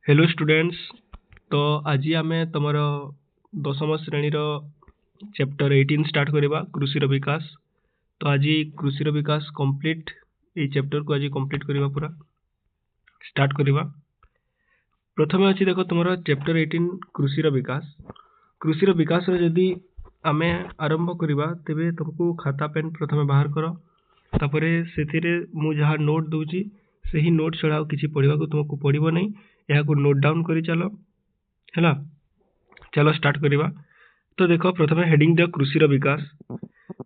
Hello students. तो आज आम तुम दशम श्रेणी चैप्टर 18 स्टार्ट करवा कृषि विकास। तो आज कृषि विकास कंप्लीट ये चैप्टर को आज कंप्लीट करवा पूरा स्टार्ट करवा। प्रथम अच्छी देख तुम चैप्टर 18 कृषि विकास। कृषि विकास जदि आम आरंभ करवा तेरे तुमको खाता पेन प्रथम बाहर कर तापर से मुझे नोट दूची से ही नोट छड़ा किसी पढ़ा तुमको पड़ो नहीं। यहाँ को नोट डाउन कर चलो है। चलो स्टार्ट करवा। तो देख प्रथम हेडिंग दियो कृषि विकास।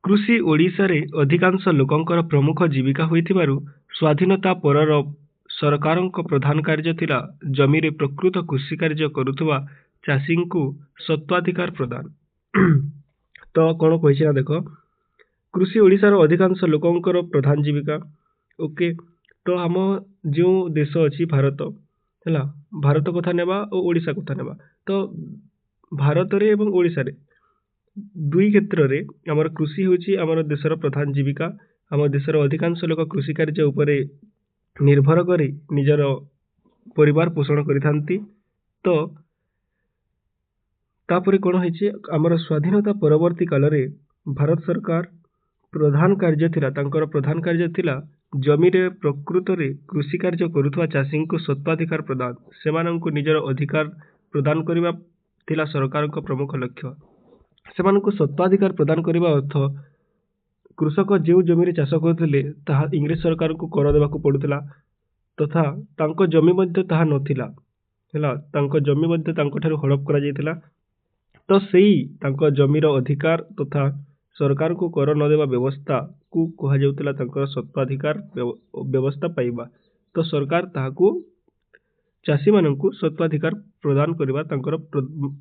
कृषि ओडिशा रे अधिकांश लोकंकर प्रमुख जीविका होइथिबारु स्वाधीनता परर सरकारक प्रधान कार्य थिला जमी रे प्रकृत कृषि कार्य करुथुवा चाषी को सत्वाधिकार प्रदान। तो कौन कही ना देख कृषि ओडिशार अधिकांश लोकंकर प्रधान जीविका। ओके तो आम जो देश अच्छी भारत है भारत कथा नेबा और ओडिशा कथा नेबा। तो भारत रे एवं ओडिशा रे दुई क्षेत्र रे आमर कृषि होची आमर देशर प्रधान जीविका। आम देशर अधिकांश लोक कृषि कार्य उपरे निर्भर करी निजर परिवार पोषण करिथांती। तो तापरे कोन होईची आमर स्वाधीनता परवर्ती काल रे भारत सरकार प्रधान कार्य थिला तांकर प्रधान कार्य थिला जमी रे प्रकृत रे कृषि कार्य करुथवा चाषी को सत्वाधिकार प्रदान सेमानंकु निजर अधिकार प्रदान करिबा थिला सरकार को प्रमुख लक्ष्य। सेमानंकु सत्वाधिकार प्रदान करिबा अर्थ कृषक जो जमी रे चाष करथिले ताहा इंग्लिश सरकार को कर देबाकू पडुतला तथा तांको जमी मध्ये ताहा नथिला हैला तांको जमी मध्ये तांको ठारू हड़प करा जायतिला। तो सेही तांको जमीर अधिकार तथा सरकार को कर न देवा व्यवस्था को कहा जाउतिला तांकर सत्वाधिकार व्यवस्था पाइबा। तो सरकार ताहाकू चाषी माननकू सत्वाधिकार प्रदान करिबा तांकर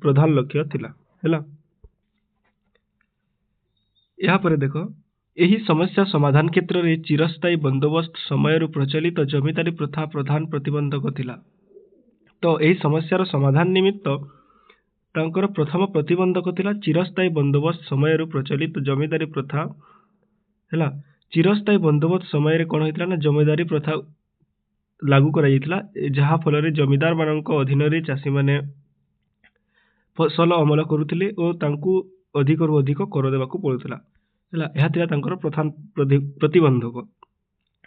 प्रधान लक्ष्य थिला हैला। यहाँ पर देख यही समस्या समाधान क्षेत्र में चिरस्थायी बंदोबस्त समय प्रचलित जमीदारी प्रथा प्रधान प्रतिबंधक थिला। तो यही समस्यार समाधान निमित्त तांकर प्रथम प्रतिबंधक थिला चिरस्थायी बंदोबस्त समय प्रचलित जमीदारी प्रथा हैला। चिरस्थायी बंदोबस्त समय कौन होता ना जमीदारी प्रथा लागू करा जहाँ फल जमीदार मानक अधीन रे चाषी माने फसल अमल करुथिले और तांकू अधिक रु अधिक कर देबाकू पड़ुथिला हैला। यह थिला तांकर प्रधान प्रतिबंधक।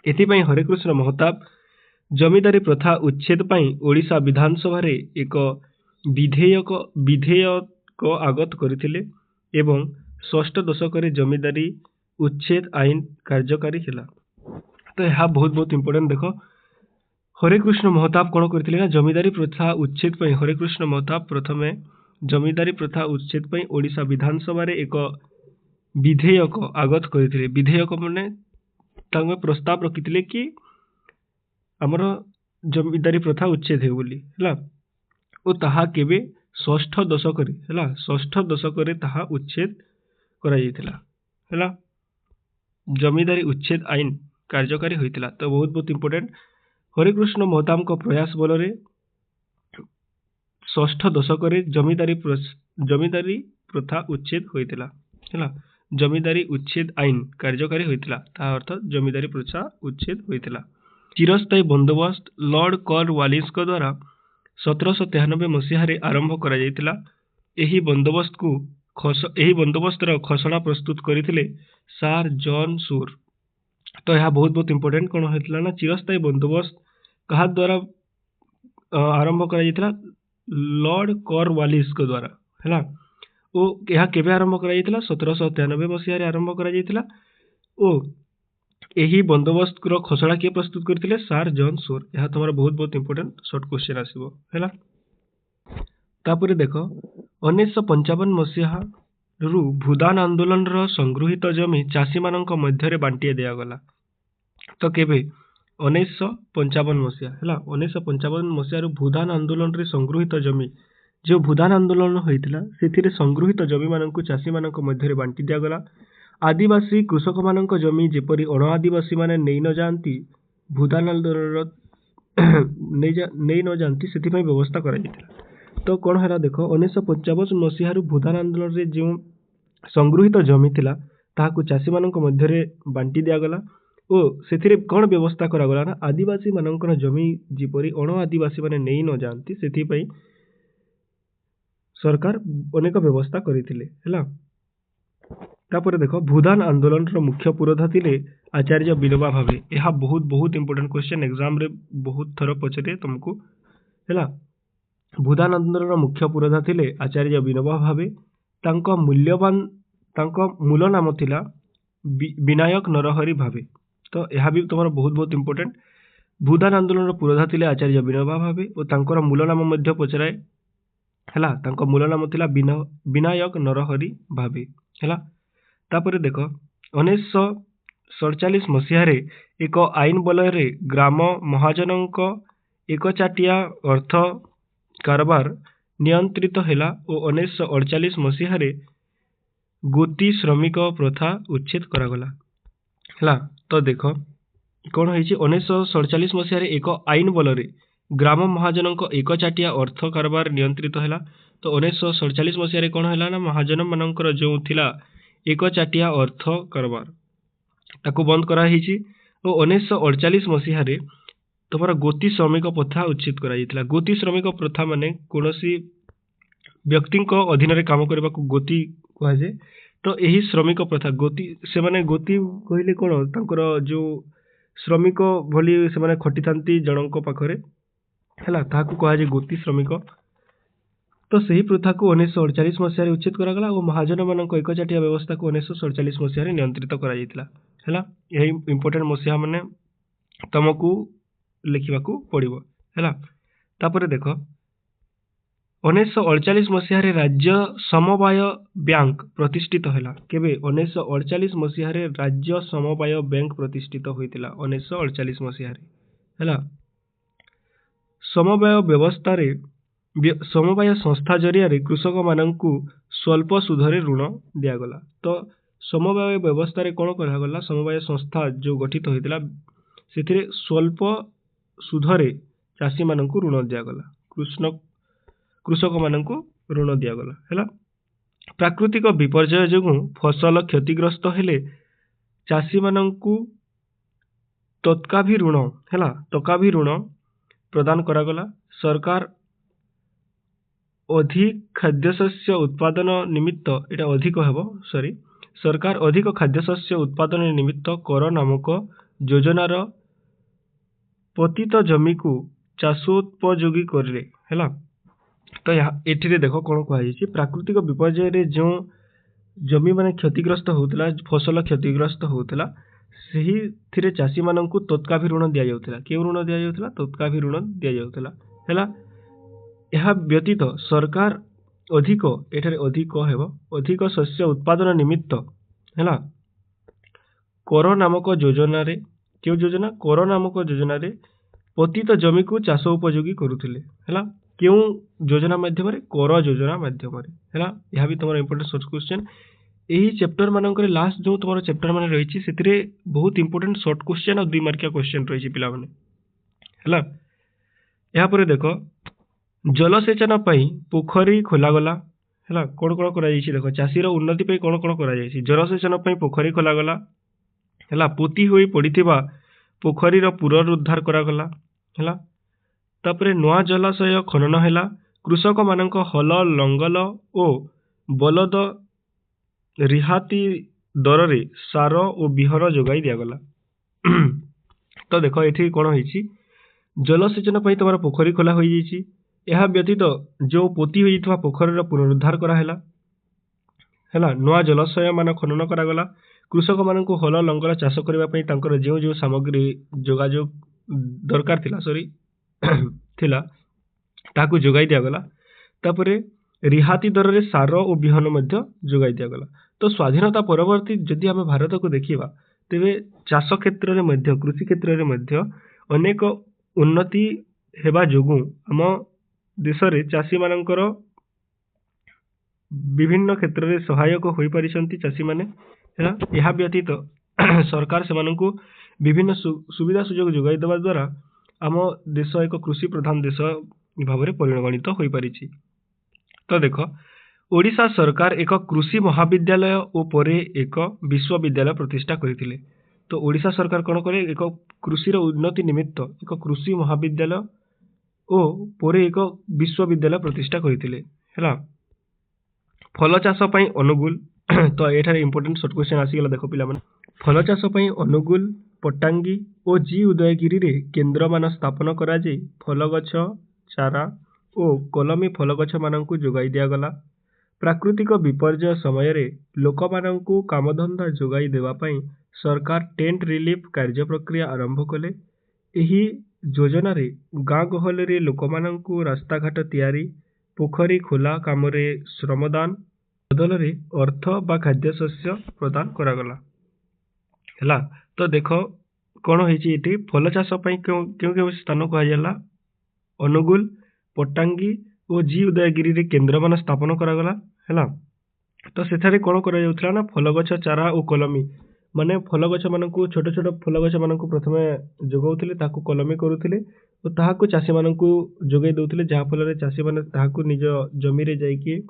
एथिपाई हरिकृष्ण महताब जमीदारी प्रथा उच्छेद पाई ओडिशा विधानसभा रे एक विधेयक आगत करथिले एवं षष्ठ दशक रे जमीदारी उच्छेद आईन कार्यकारी हिला। तो यह बहुत इंपोर्टेंट देख हरिकृष्ण महताब कौन करथिले ना जमीदारी प्रथा उच्छेद पाई हरिकृष्ण महताब प्रथमे जमीदारी प्रथा उच्छेद पाई ओडिशा विधानसभा रे एक विधेयक आगत करथिले। विधेयक माने तांगे प्रस्ताव रखिथिले कि हमर जमीदारी प्रथा उच्छेद हे बोली हैला। ओ ताहा केबे षष्ठ दशक रे हैला षष्ठ दशक रे ताहा उच्छेद करा जायतिला हैला। जमीदारी उच्छेद आईन कार्यकारी होइतिला। तो बहुत इंपोर्टेंट हरिकृष्ण महताब को प्रयास बल रे षष्ठ दशक रे जमीदारी प्रथा उच्छेद होइतिला हैला। जमीदारी उच्छेद आईन कार्यकारी होइतिला ता अर्थ जमीदारी प्रथा उच्छेद होइतिला। चिरस्थायी बंदोबस्त लॉर्ड कॉर्नवालिस को द्वारा 1793 मसीह आरंभ करा जायतिला। एही बंदोबस्तर खसड़ा प्रस्तुत करथिले सार जॉन सूर। तो यह बहुत इंपोर्टेंट कौन होइतिला ना चिरस्थायी बंदोबस्त कहा द्वारा आरंभ करा जायतिला लॉर्ड कॉर्नवालिस को द्वारा हैला। ओ यह केबे आरंभ करा जायतिला 1793 मसीह आरंभ करा जायतिला। ओ यही बंदोबस्त खसड़ा किए प्रस्तुत करथिले सार जॉन सूर। यह तुम्हारा बहुत इंपोर्टेंट शॉर्ट क्वेश्चन आसीबो हैला। तापर देख 1955 मसीहा रु भूदान आंदोलन रो संगृहीत जमी चाषी मानक मध्य रे बांटी दिया गला। तो केबे 1955 मसीहा हैला 1955 मसीहा रु भूदान आंदोलन रे संगृहीत जमी जो भूदान आंदोलन होइतिला सेथिरे संगृहीत जमी मानक चाषी मानक मध्य रे बांटी दिया गला। आदिवासी कृषक मानक जमी जेपरी अण आदिवासी माने नै न जानती भूदान आंदोलन नै न जानती सेथिपाई व्यवस्था करा जायतिला। तो कौन है देख 1955 मसीह भूदान आंदोलन रे जो संगृहीत जमी थिला ताहाकू चाषी मानक मध्य रे बांटी दिया गला। ଓ ସେଥିରେ କ'ଣ ବ୍ୟବସ୍ଥା କରାଗଲା ନା ଆଦିବାସୀ ମାନଙ୍କର ଜମି ଯେପରି ଅଣ ଆଦିବାସୀ ମାନେ ନେଇ ନ ଯାଆନ୍ତି ସେଥିପାଇଁ ସରକାର ଅନେକ ବ୍ୟବସ୍ଥା କରିଥିଲେ ହେଲା। ତାପରେ ଦେଖ ଭୂଦାନ ଆନ୍ଦୋଳନର ମୁଖ୍ୟ ପୁରୋଧା ଥିଲେ ଆଚାର୍ଯ୍ୟ ବିନୋବା ଭାବେ। ଏହା ବହୁତ ବହୁତ ଇମ୍ପୋର୍ଟାଣ୍ଟ କ୍ୱେଶ୍ଚନ ଏକ୍ସାମରେ ବହୁତ ଥର ପଚାରେ ତୁମକୁ ହେଲା। ଭୂଦାନ ଆନ୍ଦୋଳନର ମୁଖ୍ୟ ପୁରୋଧା ଥିଲେ ଆଚାର୍ଯ୍ୟ ବିନୋବା ଭାବେ। ତାଙ୍କ ମୂଳ ନାମ ଥିଲା ବିନାୟକ ନରହରି ଭାବେ। ତ ଏହା ବି ତୁମର ବହୁତ ବହୁତ ଇମ୍ପୋର୍ଟାଣ୍ଟ। ଭୂଦାନ ଆନ୍ଦୋଳନର ପୁରୋଧା ଥିଲେ ଆଚାର୍ଯ୍ୟ ବିନୋବା ଭାବେ ଓ ତାଙ୍କର ମୂଳ ନାମ ମଧ୍ୟ ପଚରାଏ ହେଲା। ତାଙ୍କ ମୂଳ ନାମ ଥିଲା ବିନାୟକ ନରହରି ଭାବେ ହେଲା। ତାପରେ ଦେଖ 1947 ମସିହାରେ ଏକ ଆଇନ ବଲୟରେ ଗ୍ରାମ ମହାଜନଙ୍କ ଏକଚାଟିଆ ଅର୍ଥ କାରବାର ନିୟନ୍ତ୍ରିତ ହେଲା ଓ 1948 ମସିହାରେ ଗୋତି ଶ୍ରମିକ ପ୍ରଥା ଉଚ୍ଛେଦ କରାଗଲା ହେଲା। ତ ଦେଖ କ'ଣ ହେଇଛି 1947 ମସିହାରେ ଏକ ଆଇନ ବଲରେ ଗ୍ରାମ ମହାଜନଙ୍କ ଏକଚାଟିଆ ଅର୍ଥ କାରବାର ନିୟନ୍ତ୍ରିତ ହେଲା। ତ 1947 ମସିହାରେ କ'ଣ ହେଲା ନା ମହାଜନ ମାନଙ୍କର ଯେଉଁ ଥିଲା ଏକଚାଟିଆ ଅର୍ଥ କାରବାର ତାକୁ ବନ୍ଦ କରାହେଇଛି ଓ 1948 ମସିହାରେ ତୁମର ଗୋତି ଶ୍ରମିକ ପ୍ରଥା ଉଚ୍ଛେଦ କରାଯାଇଥିଲା। ଗୋତି ଶ୍ରମିକ ପ୍ରଥା ମାନେ କୌଣସି ବ୍ୟକ୍ତିଙ୍କ ଅଧୀନରେ କାମ କରିବାକୁ ଗୋତି କୁହାଯାଏ। ତ ଏହି ଶ୍ରମିକ ପ୍ରଥା ସେମାନେ ଗୋତି କହିଲେ କ'ଣ ତାଙ୍କର ଯେଉଁ ଶ୍ରମିକ ଭଳି ସେମାନେ ଖଟିଥାନ୍ତି ଜଣଙ୍କ ପାଖରେ ହେଲା, ତାହାକୁ କୁହାଯାଏ ଗୋତି ଶ୍ରମିକ। ତ ସେହି ପ୍ରଥାକୁ 1948 ମସିହାରେ ଉଚ୍ଛେଦ କରାଗଲା ଓ ମହାଜନ ମାନଙ୍କ ଏକଚାଟିଆ ବ୍ୟବସ୍ଥାକୁ 1947 ମସିହାରେ ନିୟନ୍ତ୍ରିତ କରାଯାଇଥିଲା ହେଲା। ଏହି ଇମ୍ପୋର୍ଟାଣ୍ଟ ମସିହା ମାନେ ତମକୁ ଲେଖିବାକୁ ପଡ଼ିବ ହେଲା। ତାପରେ ଦେଖ 1948 ମସିହାରେ ରାଜ୍ୟ ସମବାୟ ବ୍ୟାଙ୍କ ପ୍ରତିଷ୍ଠିତ ହେଲା। କେବେ 1948 ମସିହାରେ ରାଜ୍ୟ ସମବାୟ ବ୍ୟାଙ୍କ ପ୍ରତିଷ୍ଠିତ ହୋଇଥିଲା 1948 ମସିହାରେ ହେଲା। ସମବାୟ ବ୍ୟବସ୍ଥାରେ ସମବାୟ ସଂସ୍ଥା ଜରିଆରେ କୃଷକମାନଙ୍କୁ ସ୍ୱଳ୍ପ ସୁଧରେ ଋଣ ଦିଆଗଲା। ତ ସମବାୟ ବ୍ୟବସ୍ଥାରେ କ'ଣ କରାଗଲା ସମବାୟ ସଂସ୍ଥା ଯେଉଁ ଗଠିତ ହୋଇଥିଲା ସେଥିରେ ସ୍ୱଳ୍ପ ସୁଧରେ ଚାଷୀମାନଙ୍କୁ ଋଣ ଦିଆଗଲା, କୃଷକମାନଙ୍କୁ ଋଣ ଦିଆଗଲା ହେଲା। ପ୍ରାକୃତିକ ବିପର୍ଯ୍ୟୟ ଯୋଗୁଁ ଫସଲ କ୍ଷତିଗ୍ରସ୍ତ ହେଲେ ଚାଷୀମାନଙ୍କୁ ତତ୍କାଭି ଋଣ ପ୍ରଦାନ କରାଗଲା। ସରକାର ଅଧିକ ଖାଦ୍ୟଶସ୍ୟ ଉତ୍ପାଦନ ନିମିତ୍ତ ସରକାର ଅଧିକ ଖାଦ୍ୟଶସ୍ୟ ଉତ୍ପାଦନ ନିମିତ୍ତ କର ନାମକ ଯୋଜନାର ପତିତ ଜମିକୁ ଚାଷୋପଯୋଗୀ କରିଲେ ହେଲା। ତ ଏଠିରେ ଦେଖ କ'ଣ କୁହାଯାଇଛି ପ୍ରାକୃତିକ ବିପର୍ଯ୍ୟୟରେ ଯେଉଁ ଜମି ମାନେ କ୍ଷତିଗ୍ରସ୍ତ ହେଉଥିଲା, ଫସଲ କ୍ଷତିଗ୍ରସ୍ତ ହେଉଥିଲା, ସେହିଥିରେ ଚାଷୀମାନଙ୍କୁ ତତ୍କାଭି ଋଣ ଦିଆଯାଉଥିଲା। କେଉଁ ଋଣ ଦିଆଯାଉଥିଲା? ତତ୍କାଭି ଋଣ ଦିଆଯାଉଥିଲା ହେଲା। ଏହା ବ୍ୟତୀତ ସରକାର ଅଧିକ ଶସ୍ୟ ଉତ୍ପାଦନ ନିମିତ୍ତ ହେଲା କର ନାମକ ଯୋଜନାରେ ପତିତ ଜମିକୁ ଚାଷ ଉପଯୋଗୀ କରୁଥିଲେ ହେଲା। କେଉଁ ଯୋଜନା ମାଧ୍ୟମରେ? କର ଯୋଜନା ମାଧ୍ୟମରେ ହେଲା। ଏହା ବି ତୁମର ଇମ୍ପୋର୍ଟାଣ୍ଟ ସର୍ଟ କ୍ୱେଶ୍ଚନ। ଏହି ଚ୍ୟାପ୍ଟର ମାନଙ୍କରେ ଲାଷ୍ଟ ଯେଉଁ ତୁମର ଚ୍ୟାପ୍ଟର ମାନେ ରହିଛି ସେଥିରେ ବହୁତ ଇମ୍ପୋର୍ଟାଣ୍ଟ ସର୍ଟ କ୍ୱେଶ୍ଚନ ଆଉ 2 ମାର୍କିଆ କ୍ୱେଶ୍ଚନ ରହିଛି ପିଲାମାନେ ହେଲା। ଏହାପରେ ଦେଖ ଜଳସେଚନ ପାଇଁ ପୋଖରୀ ଖୋଲାଗଲା ହେଲା। କ'ଣ କ'ଣ କରାଯାଇଛି ଦେଖ ଚାଷୀର ଉନ୍ନତି ପାଇଁ କ'ଣ କ'ଣ କରାଯାଇଛି? ଜଳସେଚନ ପାଇଁ ପୋଖରୀ ଖୋଲାଗଲା ହେଲା। ପୋତି ହୋଇ ପଡ଼ିଥିବା ପୋଖରୀର ପୁନରୁଦ୍ଧାର କରାଗଲା ହେଲା। ତାପରେ ନୂଆ ଜଳାଶୟ ଖନନ ହେଲା। କୃଷକମାନଙ୍କ ହଳ ଲଙ୍ଗଳ ଓ ବଳଦ ରିହାତି ଦରରେ ସାର ଓ ବିହନ ଯୋଗାଇ ଦିଆଗଲା। ତ ଦେଖ ଏଠି କ'ଣ ହେଇଛି ଜଳସେଚନ ପାଇଁ ତୁମର ପୋଖରୀ ଖୋଲା ହୋଇଯାଇଛି। ଏହା ବ୍ୟତୀତ ଯେଉଁ ପୋତି ହୋଇଥିବା ପୋଖରୀର ପୁନରୁଦ୍ଧାର କରାହେଲା ହେଲା। ନୂଆ ଜଳାଶୟ ମାନ ଖନନ କରାଗଲା। କୃଷକମାନଙ୍କୁ ହଳ ଲଙ୍ଗଳ ଚାଷ କରିବା ପାଇଁ ତାଙ୍କର ଯେଉଁ ଯେଉଁ ସାମଗ୍ରୀ ଯୋଗାଯୋଗ ଦରକାର ଥିଲା ତାହାକୁ ଯୋଗାଇ ଦିଆଗଲା। ତାପରେ ରିହାତି ଦରରେ ସାର ଓ ବିହନ ମଧ୍ୟ ଯୋଗାଇ ଦିଆଗଲା। ତ ସ୍ୱାଧୀନତା ପରବର୍ତ୍ତୀ ଯଦି ଆମେ ଭାରତକୁ ଦେଖିବା ତେବେ ଚାଷ କ୍ଷେତ୍ରରେ ମଧ୍ୟ କୃଷି କ୍ଷେତ୍ରରେ ମଧ୍ୟ ଅନେକ ଉନ୍ନତି ହେବା ଯୋଗୁଁ ଆମ ଦେଶରେ ଚାଷୀମାନଙ୍କର ବିଭିନ୍ନ କ୍ଷେତ୍ରରେ ସହାୟକ ହୋଇପାରିଛନ୍ତି ଚାଷୀମାନେ ହେଲା। ଏହା ବ୍ୟତୀତ ସରକାର ସେମାନଙ୍କୁ ବିଭିନ୍ନ ସୁବିଧା ସୁଯୋଗ ଯୋଗାଇ ଦେବା ଦ୍ୱାରା ଆମ ଦେଶ ଏକ କୃଷି ପ୍ରଧାନ ଦେଶ ଭାବରେ ପରିଗଣିତ ହୋଇପାରିଛି। ତ ଦେଖ ଓଡ଼ିଶା ସରକାର ଏକ କୃଷି ମହାବିଦ୍ୟାଳୟ ଓ ପରେ ଏକ ବିଶ୍ୱବିଦ୍ୟାଳୟ ପ୍ରତିଷ୍ଠା କରିଥିଲେ। तो ओडिशा सरकार कौन कले एक कृषि उन्नति निमित्त एक कृषि महाविद्यालय ओ पर एक विश्वविद्यालय प्रतिष्ठा करते है। फल चाष अनुकूल तो ये इंपोर्टेंट शॉर्ट क्वेश्चन आसीगला देख पिला माने फल चाष अनुकूल पट्टांगी और जी उदयगिरी रे केन्द्र मान स्थापन करा जाई फल गछ चारा और कलमी फल गछ मानकु जोगाई दिया गला। प्राकृतिक विपर्यय समय रे लोक मानकु कामधंदा जोगाई देवा पई सरकार टेंट रिलीफ कार्य प्रक्रिया आरंभ कले। एही योजना रे गाँ गहल रे लोक मानकु रास्ता घाट तैयारी पोखरी खोला काम रे श्रमदान बदल रे अर्थ बा खाद्य शस्य प्रदान करागला है। तो देख कौन होती फल चाष क्यों क्यों स्थान कहला अनुगुल पट्टांगी और जी उदयगिरी रे केन्द्र मान स्थापन करागला है। तो सेठारे कौन करा ना फल गछ चारा और कलमी माने फल गछ मानकु छोट छोट फल गछ मानकु प्रथमे जोगाउथिले ताकु कलमी करुथिले और ताहाकु चाषी मानकु जोगाई दउथिले जहा फल रे चाषी माने ताहाकु निज जमी रे जाईकी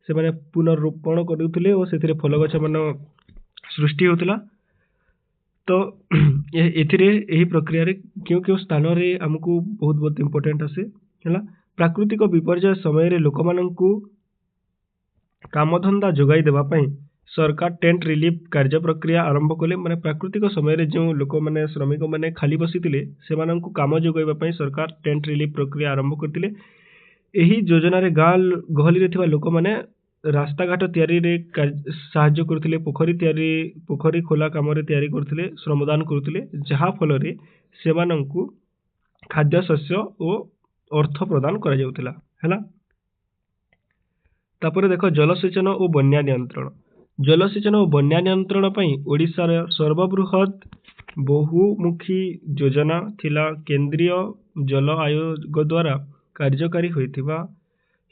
से माने पुनर्रोपण करुथिले और सेथिरे फल गछ मान सृष्टि होतिला। तो एथिरे एही प्रक्रिया रे क्यों क्यों स्थान रे हमकु बहुत बहुत इंपोर्टेंट आसे है। प्राकृतिक विपर्यय समय रे लोक मानकु कामधंदा जोगाई देवा पई सरकार टेंट रिलीफ कार्य प्रक्रिया आरंभ कले। माने प्राकृतिक समय रे जो लोक माने श्रमिक माने खाली बसितिले से मानकु काम जोगाइबा पई सरकार टेंट रिलीफ प्रक्रिया आरंभ करतिले। एही योजना रे गाँ गहली रे थिबा लोक माने रास्ता घाट तैयारी रे साहाय्य करथिले पोखरी खोला काम रे तैयारी करथिले श्रमदान करथिले जहा फल रे से मानकु खाद्य शस्य और अर्थ प्रदान करा जाउतिला हैला। तापर देख जलसेचन और बन्या नियंत्रण जलसेचन और बन्या नियंत्रण पई ओडिशा रे सर्वबृहत बहुमुखी योजना थिला केंद्रीय जल आयोग द्वारा कार्यकारी होइथिबा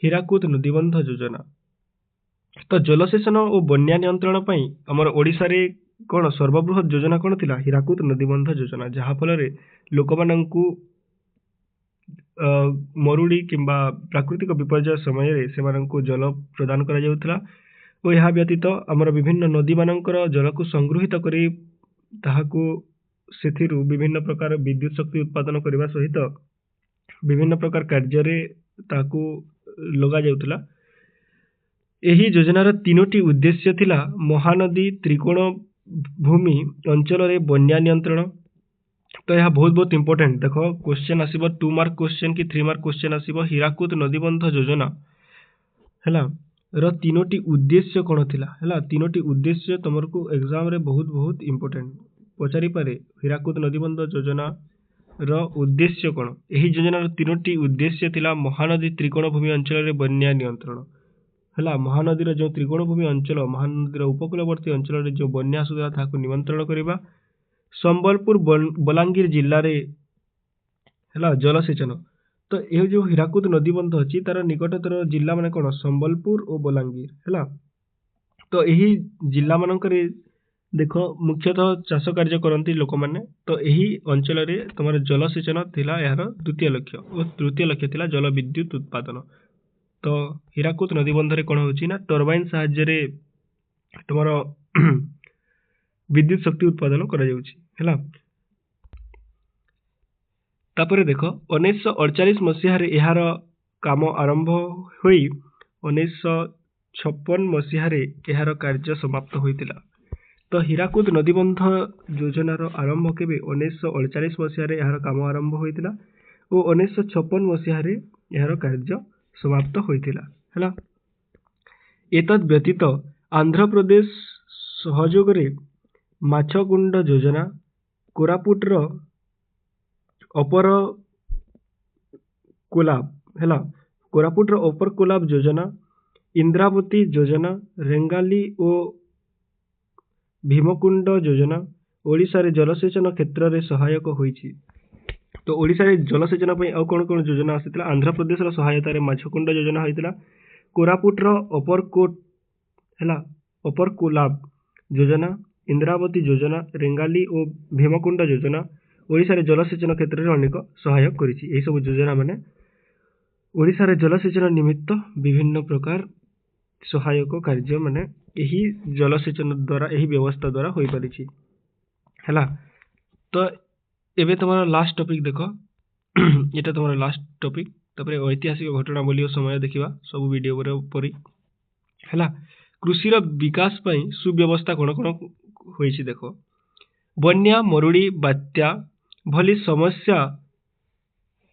हीराकुद नदीबंध योजना। तो जलसेचन और बन्या नियंत्रण पई हमर ओडिशा रे कोन सर्वबृहत योजना कोन थिला हीराकुद नदीबंध योजना जहा फल रे लोक मानकु मरुड़ी किंबा प्राकृतिक विपर्यय समय रे से मानकु जल प्रदान करा जाउथला और यह व्यतीत आमर विभिन्न नदी मानकर जल को संगृहित करी ताहाकु सेथिरु विभिन्न प्रकार विद्युत शक्ति उत्पादन करने सहित विभिन्न प्रकार कार्य रे ताकु लगा जाउथला। एही योजनार तीनोटी उद्देश्य थिला महानदी त्रिकोण भूमि अंचल रे बन्या नियंत्रण। तो यह बहुत बहुत इंपोर्टेंट देख क्वेश्चन आसीबो 2 मार्क क्वेश्चन कि 3 मार्क क्वेश्चन आसीबो हीराकुद नदीबंध योजना हैला र तीनोटी उद्देश्य कौन थिला हैला। तीनोटी उद्देश्य तुमर को एग्जाम रे बहुत बहुत इंपोर्टेंट पचारि पारे हीराकुद नदीबंध योजना र उद्देश्य कौन। एही योजनार तीनोटी उद्देश्य थिला महानदी त्रिकोण भूमि अंचल रे बन्या नियंत्रण हैला। महानदी जो त्रिकोण भूमि अंचल महानदी उपकूलवर्ती अंचल जो बन्या आसुला ताकु नियंत्रण करिबा। संबलपुर बलांगीर जिल्ला रे हैला जलसेचन। तो ये जो हीराकुद नदीबंध अच्छी तार निकटतर जिला माने कौन संबलपुर और बलांगीर हैला। तो यही जिला मानकर देख मुख्यतः चाष कार्य करती लोक मैंने। तो यही अंचल रे तुम जलसेचन थिला यार द्वितीय लक्ष्य और तृतीय लक्ष्य थिला जल विद्युत उत्पादन। तो हीराकुद नदीबंध रे कौन होची ना टर्बाइन साहाय्य रे तुम विद्युत शक्ति उत्पादन करा जाउची हैला। तापरे देख 1948 मसीह यार काम आरंभ होई 1956 मसीह यार कार्य समाप्त होइतिला। तो हीराकुद नदीबंध योजनार आरंभ केबे 1948 मसीह यार काम आरंभ होइतिला और 1956 मसीह यार कार्य समाप्त होइतिला हैला। एतद व्यतीत आंध्र प्रदेश सहयोग रे माछकुंड योजना कोरापुटर अपर कोलाब हैला कोरापुटर अपर कोलाब योजना इंद्रावती योजना रेंगाली और भीमकुंड योजना ओडिशा रे जलसेचन क्षेत्र रे सहायक होईछि। तो ओडिशा रे जलसेचन पई आ कोन कोन योजना आसितला आंध्र प्रदेश रो सहायता रे माछकुंड योजना होइतिला। कोरापुटर अपर कोट हैला अपर कोलाब योजना इंद्रावती योजना रेंगाली और भीमकुंड योजना ओडिशा रे जलसेचन क्षेत्र रे अनेक सहायक करिछि। एही सब योजना माने ओडिशा रे जलसेचन निमित्त विभिन्न प्रकार सहायक कार्य माने यही जलसेचन द्वारा यही व्यवस्था द्वारा होई परिछि। है। तो एबे तुम्हारा लास्ट टॉपिक देख ये तुम्हारा लास्ट टॉपिक तापर ऐतिहासिक घटनावली और समय देखा सब वीडियो पर है। कृषिर विकास पई सुव्यवस्था कौन कौन होइछि देख बन्या मरुड़ी बात्या भली समस्या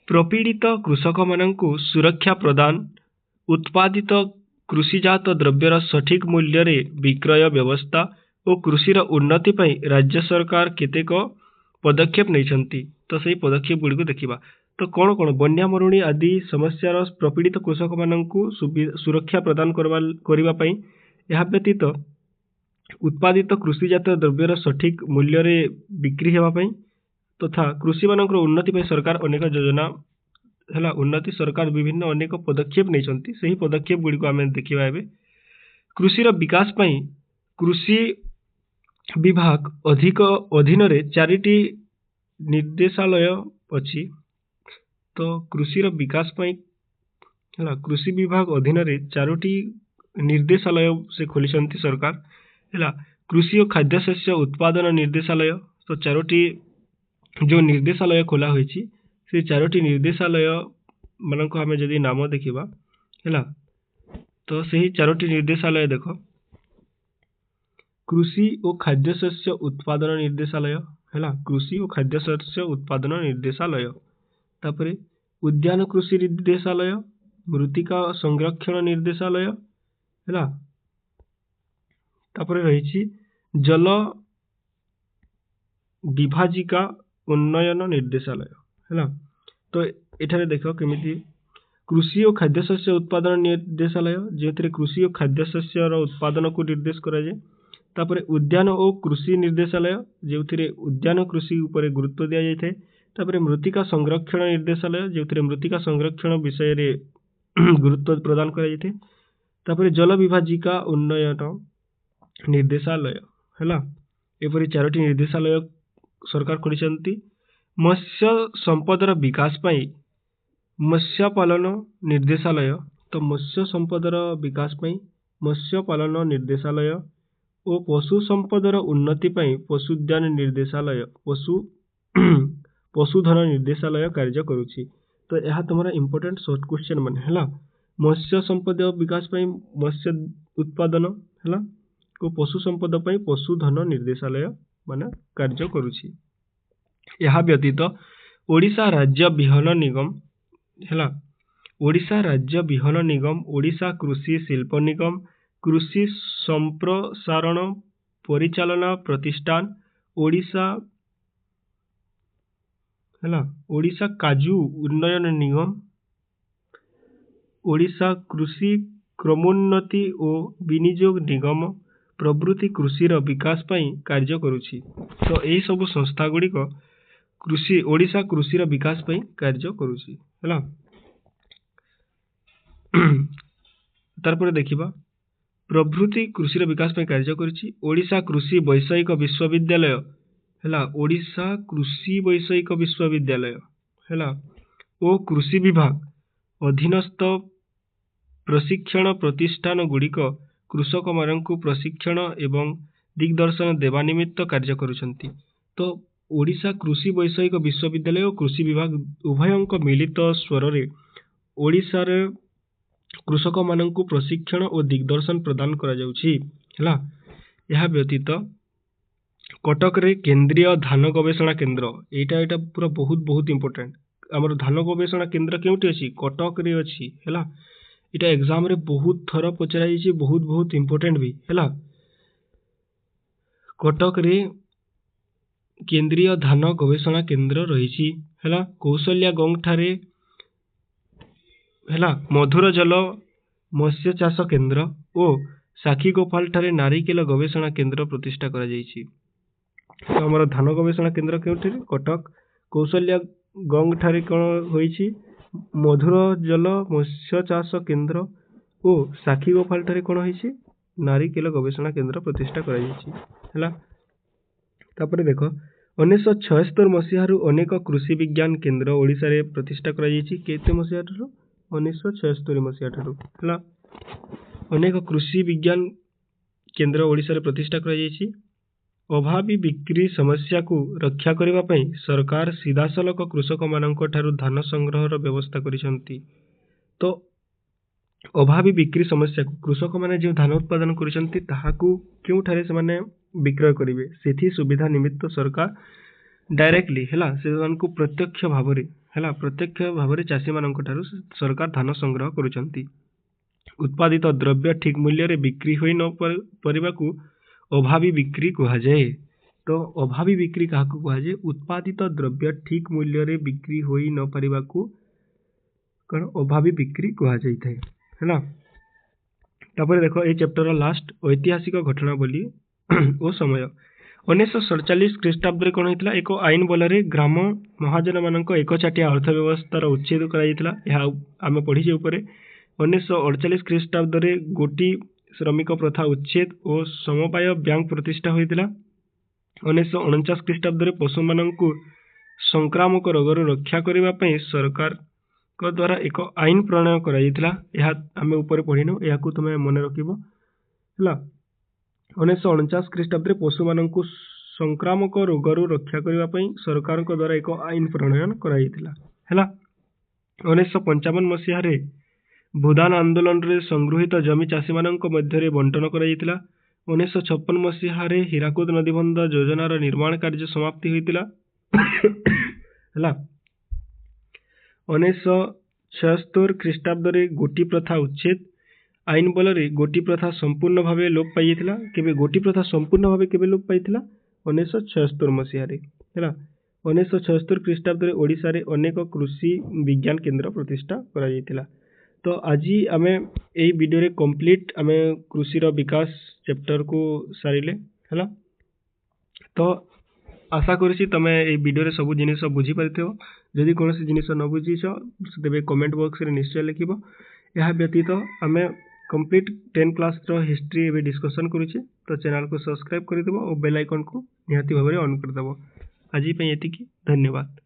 प्रपीड़ित कृषक मानंकु सुरक्षा प्रदान उत्पादित कृषिजात द्रव्यर सठिक मूल्य रे विक्रय व्यवस्था और कृषिर उन्नति पई राज्य सरकार केतेक पदक्षेप नहीं। तो सही पदक्षेप गुड़ी को देखा तो कौन कौन बन्या मरुणी आदि समस्यार प्रपीड़ित कृषक मानंकु सुरक्षा प्रदान करबा पई यह व्यतीत उत्पादित कृषिजात द्रव्यर सठिक मूल्य रे बिक्री हेबा पई तथा कृषि मानकर उन्नति पई सरकार अनेक योजना है। उन्नति सरकार विभिन्न अनेक पदक्षेप नहीं सही पदक्षेप गुड़ी को आम देखा एवं कृषिर विकास पई कृषि विभाग अधिक अधीन रे 4टी निर्देशालय अच्छी। तो कृषिर विकास पई है कृषि विभाग अधीन रे 4टी निर्देशालय से खोली सरकार है। कृषि और खाद्य शस्य उत्पादन निर्देशालय तो 4टी जो निर्देशालय खोला होइछि से 4टी निर्देशालय मानक आम जदि नाम देखा है तो सही 4टी निर्देशालय देख कृषि और खाद्य शस्य उत्पादन निर्देशालय है। कृषि और खाद्य शस्य उत्पादन निर्देशालय तापरे उद्यान कृषि निर्देशालय मृत्तिका संरक्षण निर्देशालय है। तापरे रही जल विभाजिका उन्नयन निर्देशालय है। तो एठारे देख केमिति कृषि और खाद्य शस्य उत्पादन निर्देशालय जो कृषि और खाद्य शस्य उत्पादन को निर्देश करा जाए। तापरे उद्यान और कृषि निर्देशालय जो उद्यान कृषि उपर गुरुत्व दिया जाए। तापरे मृत्तिका संरक्षण निर्देशालय जो मृत्तिका संरक्षण विषय रे गुरुत्व प्रदान करा जाए। तापरे जल विभाजिका उन्नयन निर्देशालय है। एपरी 4टी निर्देशालय सरकार खोली। मत्स्य संपदर विकास पाई मत्स्य पालन निर्देशालय तो मत्स्य संपदर विकास पाई मत्स्य पालन निर्देशालय और पशु संपदर उन्नति पाई पशुद्यान निर्देशालय पशुधन निर्देशालय कार्य करुछि। तो यह तुम्हारा इंपोर्टेंट शॉर्ट क्वेश्चन मन है। मत्स्य संपद विकास पाई मत्स्य उत्पादन है और पशु संपद पाई पशुधन निर्देशालय माने कार्य करुछि। यह व्यतीत ओडिशा राज्य बिहन निगम है। ओडिशा राज्य बिहन निगम ओडिशा कृषि शिल्प निगम कृषि संप्रसारण परिचालना प्रतिष्ठान ओडिशा है। ओडिशा काजू उन्नयन निगम ओडिशा कृषि क्रमोन्नति और विनियोग निगम प्रभृति कृषिर विकास पाई कार्य करुछि। तो यही सब संस्था गुड़िक कृषि ओडिशा कृषिर विकास पाई कार्य करुछि है। तारपर देखिबा प्रभृति कृषिर विकास पाई कार्य करुछि ओडिशा कृषि वैषयिक विश्वविद्यालय है। ओडिशा कृषि वैषयिक विश्वविद्यालय है ओ कृषि विभाग अधीनस्थ प्रशिक्षण प्रतिष्ठान गुड़िक कृषक मानक प्रशिक्षण एवं दिग्दर्शन देवा निमित्त कार्य करुछंती। तो ओडिशा कृषि वैषयिक विश्वविद्यालय और कृषि विभाग उभयंक मिलित स्वर रे ओडिशा रे कृषक मानक प्रशिक्षण और दिग्दर्शन प्रदान करा जाउछि है। यह व्यतीत कटक रे केंद्रीय धान गवेषणा केंद्र एटा पूरा बहुत बहुत इंपोर्टेंट आमर धान गवेषणा केंद्र केउटी अछि कटक रे अछि है। इटा एग्जाम रे बहुत थर पचरा जाइछि बहुत बहुत इंपोर्टेंट भी है। कटक रे केंद्रीय धान गवेषणा केंद्र रही है। कौशल्या गंग ठारे है मधुर जल मत्स्य चाष केंद्र और साखी गोपाल ठारे नारिकेल गवेषणा केंद्र प्रतिष्ठा करा जाइछि। तो हमर धान गवेषणा केंद्र केउठी कटक कौशल्या गंग ठारे कोन होइछि मधुर जल मत्स्य चाष केंद्र और साखी गोपाल ठारे कोन होइछि नारिकेल गवेषणा केंद्र प्रतिष्ठा करा जाइछि है। तापर देख 1976 मसीहारू अनेक कृषि विज्ञान केंद्र ओडिशा रे प्रतिष्ठा करा जाइछि। केते मसीहा ठारू 1976 मसीहा ठारू है। अनेक कृषि विज्ञान केंद्र ओडिशा रे प्रतिष्ठा करा जाइछि अभावी बिक्री समस्या को रक्षा करने ପାଇଁ सरकार सीधासलख कृषक मानक ठारू धान संग्रहर व्यवस्था करिसंती। तो अभावी बिक्री समस्या को कृषक माने जो धान उत्पादन करिसंती ताहाकू केउठारे से माने विक्रय करिवे सेथि सुविधा निमित्त सरकार डायरेक्टली हैला से मानकू प्रत्यक्ष भावरे चाषी मानक ठारू सरकार धान संग्रह करुचंती। उत्पादित द्रव्य ठीक मूल्य रे बिक्री होई न परिबाकू अभावी बिक्री कुहाଯାଏ। तो अभावी बिक्री काहाकू कुहाଯାଏ उत्पादित द्रव्य ठीक मूल्य रे बिक्री होई न परिबाकू कण अभावी बिक्री कुहाଯାଇଥାଏ हैला। तापर देखो ए चैप्टर लास्ट ऐतिहासिक घटना बोली ओ समय 1947 ख्रीष्टाब्द रे कोन होइतला एक आईन बलरे ग्राम महाजन मानक एक चाटिया अर्थव्यवस्थार उच्छेद कराइतला। यह आमे पढिजे ऊपरे 1948 ख्रीष्टाब्द रे गोटी श्रमिक प्रथा उच्छेद और समवाय बैंक प्रतिष्ठा होइतला। 1949 ख्रीष्टाब्द रे पशु मानकू संक्रामक रोगर रक्षा करबा पई सरकार को द्वारा एक आईन प्रणयन कराइतला। यह आमे ऊपर पढिनो याकू तुमे मने रखिबो हला। 1949 ख्रीष्टाब्द रे पशु मानकू संक्रामक रोगर रक्षा करबा पई सरकार को द्वारा एक आईन प्रणयन कराइतला हला। 1955 मसीहा रे भूदान आंदोलन रे संगृहीत जमी चाषी मानक मध्य रे बंटन कराइतला। 1956 मसीहा रे हीराकुद नदीबंध योजनार निर्माण कार्य समाप्ति होइतला हला। 1976 ख्रीष्टाब्द रे गोटी प्रथा उच्छेद आईन बल रे गोटी प्रथा संपूर्ण भावे लोप पाइथिला। केबे गोटी प्रथा संपूर्ण भावे केबे लोप पाइथिला 1976 मसीहा रे हला। 1976 ख्रीष्टाब्द रे ओडिसा रे अनेक कृषि विज्ञान केंद्र प्रतिष्ठा करा जायतिला। तो आज आमे एई वीडियो रे कंप्लीट आमे कृषि रो विकास चैप्टर को सारिले हला। तो आशा करूची तमे एई वीडियो रे सब जिनिस बुझी पारिथिबो। जदि कोनोसी जिनिस न बुझीछ तेबे कमेंट बॉक्स रे निश्चय लिखिबो। यह व्यतीत आमे कंप्लीट 10 क्लास रो हिस्ट्री एबे डिस्कशन करूचे। तो चैनल को सब्सक्राइब कर देबो और बेल आइकन को निहाती भाबरे ऑन कर देबो। आज पई एतिकी धन्यवाद।